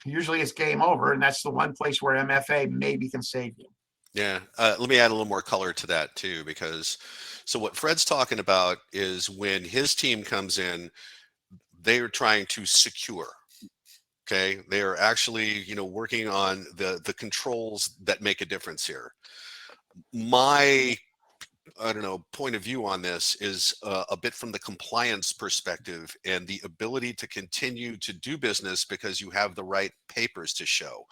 usually it's game over. And that's the one place where MFA maybe can save you. Yeah. Let me add a little more color to that too, because so what Fred's talking about is when his team comes in, they are trying to secure. Okay. They are actually, working on the controls that make a difference here. My I don't know, point of view on this is a bit from the compliance perspective and the ability to continue to do business because you have the right papers to show.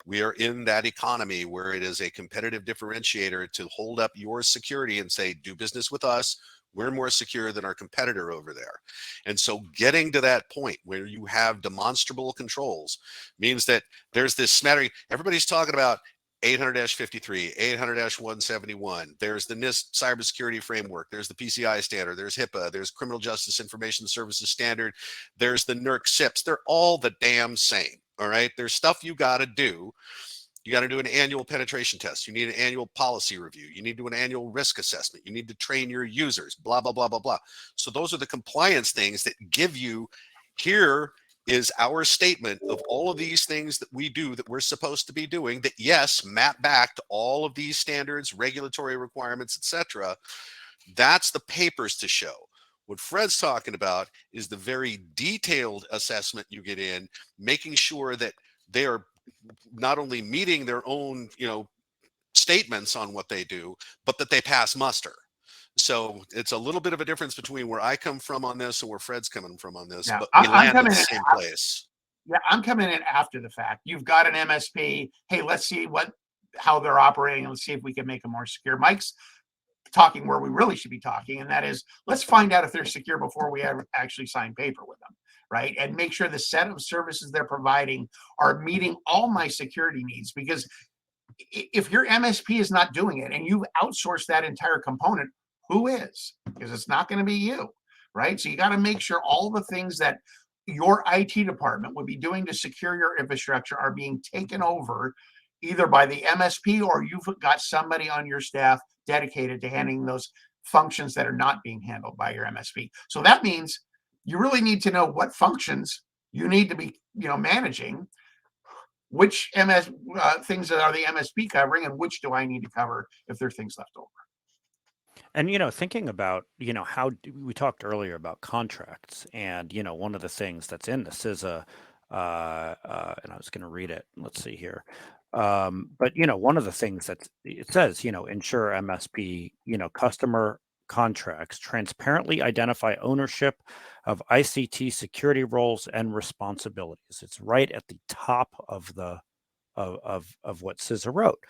We are in that economy where it is a competitive differentiator to hold up your security and say, do business with us. We're more secure than our competitor over there. And so getting to that point where you have demonstrable controls means that there's this smattering. Everybody's talking about 800-53, 800-171. There's the NIST cybersecurity framework. There's the PCI standard. There's HIPAA. There's Criminal Justice Information Services Standard. There's the NERC SIPs. They're all the damn same. All right. There's stuff you got to do. You got to do an annual penetration test. You need an annual policy review. You need to do an annual risk assessment. You need to train your users, blah, blah, blah, blah, blah. So those are the compliance things that give you here is our statement of all of these things that we do that we're supposed to be doing that yes map back to all of these standards, regulatory requirements, etc. That's the papers to show. What Fred's talking about is the very detailed assessment you get in, making sure that they are not only meeting their own statements on what they do, but that they pass muster. So it's a little bit of a difference between where I come from on this and where Fred's coming from on this, Yeah, but we I'm land at coming the in. same place. Yeah, I'm coming in after the fact. You've got an MSP. Hey, let's see how they're operating. Let's see if we can make them more secure. Mike's talking where we really should be talking, and that is let's find out if they're secure before we ever actually sign paper with them, right? And make sure the set of services they're providing are meeting all my security needs. Because if your MSP is not doing it and you've outsourced that entire component, who is? Because it's not going to be you, right? So you got to make sure all the things that your IT department would be doing to secure your infrastructure are being taken over either by the MSP or you've got somebody on your staff dedicated to handling those functions that are not being handled by your MSP. So that means you really need to know what functions you need to be, managing, which things that are the MSP covering, and which do I need to cover if there are things left over. And thinking about we talked earlier about contracts, and one of the things that's in the CISA, and I was going to read it. Let's see here, but one of the things that it says, ensure MSP, customer contracts transparently identify ownership of ICT security roles and responsibilities. It's right at the top of the of what SZA wrote.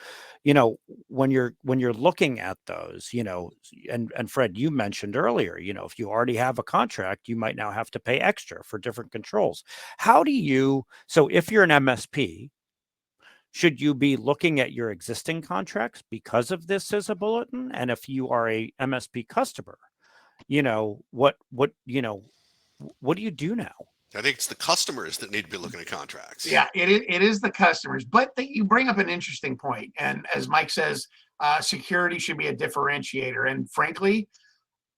You know, when you're looking at those, you know, and Fred, you mentioned earlier, you know, if you already have a contract, you might now have to pay extra for different controls. How do you, so if you're an MSP, should you be looking at your existing contracts because of this as a bulletin? And if you are a MSP customer, you know, you know, what do you do now? I think it's the customers that need to be looking at contracts. Yeah, it is the customers, but you bring up an interesting point. And as Mike says, security should be a differentiator. And frankly,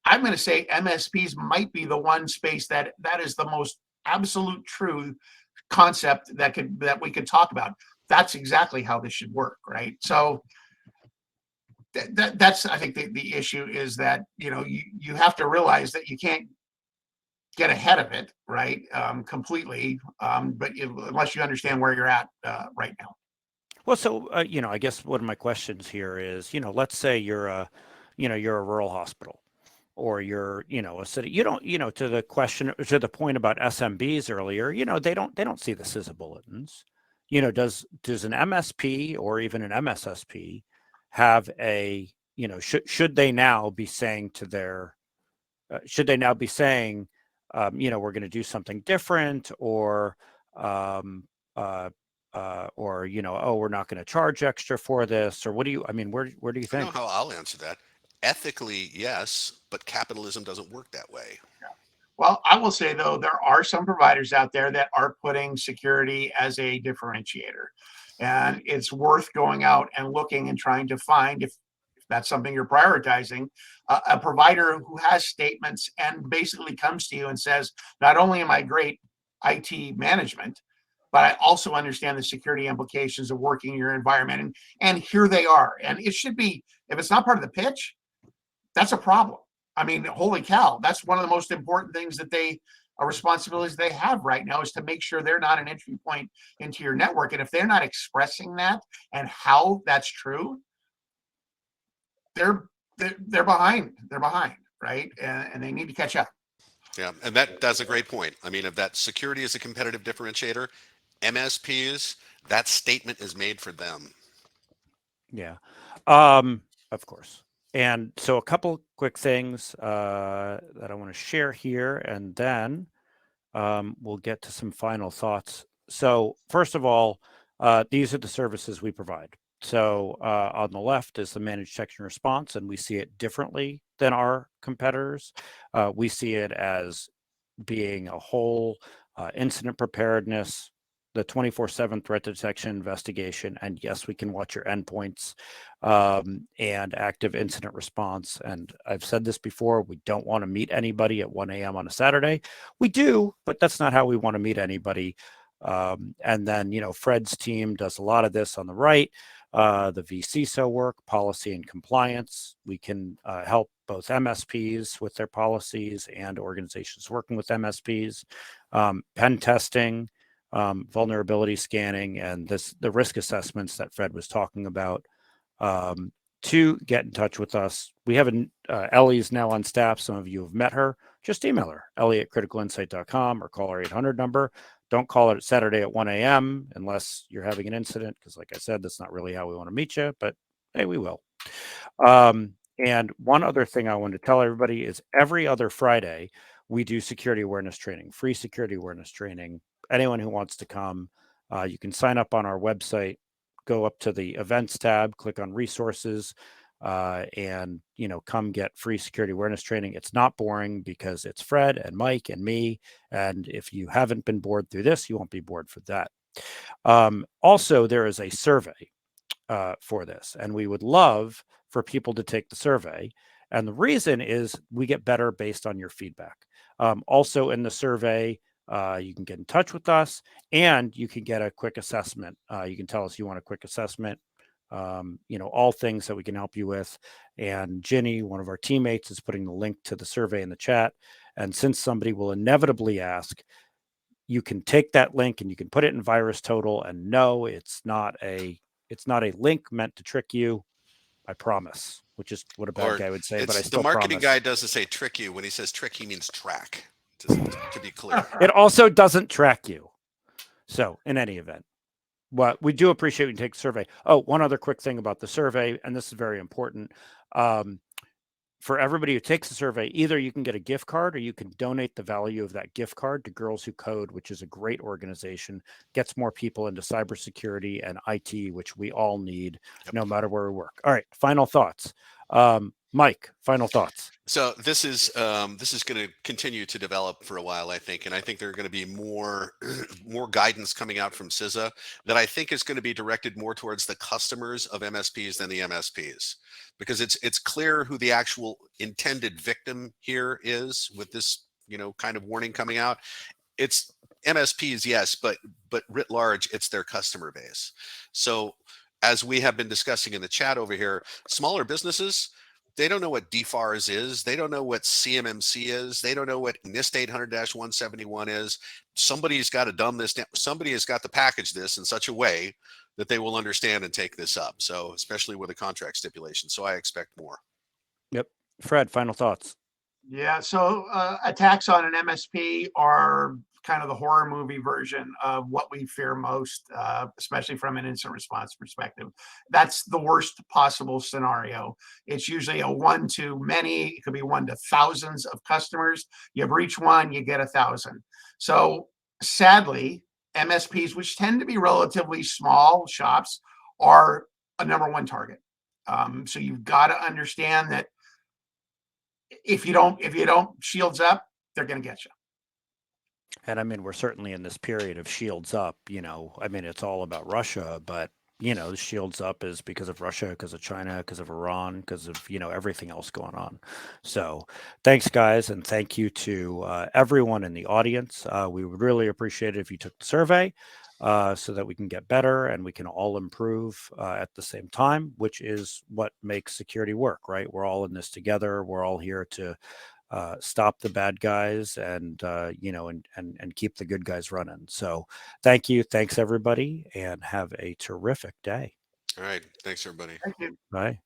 I'm going to say MSPs might be the one space that is the most absolute true concept that we could talk about. That's exactly how this should work, right? So that's I think the issue is that you have to realize that you can't get ahead of it, right? Completely, but unless you understand where you're at right now. Well, so you know, I guess one of my questions here is, you know, let's say you're a, you know, you're a rural hospital, or you're, you know, a city. You don't, you know, to the question, to the point about SMBs earlier, you know, they don't see the CISA bulletins. You know, does an MSP or even an MSSP have a, you know, should they now be saying to their, should they now be saying, you know, we're going to do something different, um, or you know, oh, we're not going to charge extra for this, or what do you? I mean, where do you I know think? how I'll answer that. Ethically, yes, but capitalism doesn't work that way. Well, I will say though, there are some providers out there that are putting security as a differentiator. And it's worth going out and looking and trying to find, if that's something you're prioritizing, a provider who has statements and basically comes to you and says, not only am I great IT management, but I also understand the security implications of working in your environment. And here they are. And it should be, if it's not part of the pitch, that's a problem. I mean, holy cow, that's one of the most important things that responsibilities they have right now, is to make sure they're not an entry point into your network. And if they're not expressing that and how that's true, they're they're behind. They're behind, right? And they need to catch up. Yeah, and that's a great point. I mean, if that security is a competitive differentiator, MSPs, that statement is made for them. Yeah, um, of course. And so a couple quick things that I want to share here, and then we'll get to some final thoughts. So first of all, these are the services we provide. So on the left is the managed detection response, and we see it differently than our competitors. We see it as being a whole incident preparedness, the 24/7 threat detection investigation, and yes, we can watch your endpoints, and active incident response. And I've said this before, we don't want to meet anybody at 1 a.m. on a Saturday. We do, but that's not how we want to meet anybody. And then, you know, Fred's team does a lot of this on the right. The VCSO work, policy and compliance. We can help both MSPs with their policies and organizations working with MSPs. Pen testing, vulnerability scanning, and the risk assessments that Fred was talking about. To get in touch with us, we have Ellie's now on staff. Some of you have met her. Just email her, ellie@criticalinsight.com, or call our 800 number. Don't call it Saturday at 1 a.m. unless you're having an incident, because like I said, that's not really how we want to meet you, but hey, we will. And one other thing I wanted to tell everybody is every other Friday, we do security awareness training, free security awareness training. Anyone who wants to come, you can sign up on our website, go up to the events tab, click on resources, and, you know, come get free security awareness training. It's not boring because it's Fred and Mike and me. And if you haven't been bored through this, you won't be bored for that. Also, there is a survey for this, and we would love for people to take the survey. And the reason is we get better based on your feedback. Also, in the survey, you can get in touch with us, and you can get a quick assessment. You can tell us you want a quick assessment. You know, all things that we can help you with. And Ginny, one of our teammates, is putting the link to the survey in the chat. And since somebody will inevitably ask, you can take that link and you can put it in VirusTotal, and no, it's not a link meant to trick you. I promise, which is what a bad Or guy would say, but I it's the still marketing promise. guy doesn't say trick you. When he says trick, he means track. to be clear. It also doesn't track you. So in any event, what we do appreciate when you take the survey. Oh, one other quick thing about the survey, and this is very important. For everybody who takes the survey, either you can get a gift card or you can donate the value of that gift card to Girls Who Code, which is a great organization, gets more people into cybersecurity and IT, which we all need no matter where we work. All right, final thoughts. Mike, final thoughts. So this is going to continue to develop for a while, I think, and I think there are going to be more more guidance coming out from CISA that I think is going to be directed more towards the customers of MSPs than the MSPs, because it's clear who the actual intended victim here is with this kind of warning coming out. It's MSPs, yes, but writ large, it's their customer base. So as we have been discussing in the chat over here, smaller businesses, they don't know what DFARS is. They don't know what CMMC is. They don't know what NIST 800-171 is. Somebody's got to dumb this down. Somebody has got to package this in such a way that they will understand and take this up. So especially with a contract stipulation. So I expect more. Yep. Fred, final thoughts. Yeah, so attacks on an MSP are kind of the horror movie version of what we fear most, especially from an incident response perspective. That's the worst possible scenario. It's usually a one to many. It could be one to thousands of customers. You breach one, you get 1,000. So sadly, MSPs, which tend to be relatively small shops, are a number one target. So you've got to understand that if you don't shields up, they're going to get you. And I mean, we're certainly in this period of shields up. I mean, it's all about Russia, but the shields up is because of Russia, because of China, because of Iran, because of everything else going on. So thanks, guys, and thank you to everyone in the audience. We would really appreciate it if you took the survey, so that we can get better and we can all improve at the same time, which is what makes security work, right? We're all in this together. We're all here to stop the bad guys and and keep the good guys running. So thank you. Thanks everybody, and have a terrific day. All right. Thanks everybody. Thank you. Bye.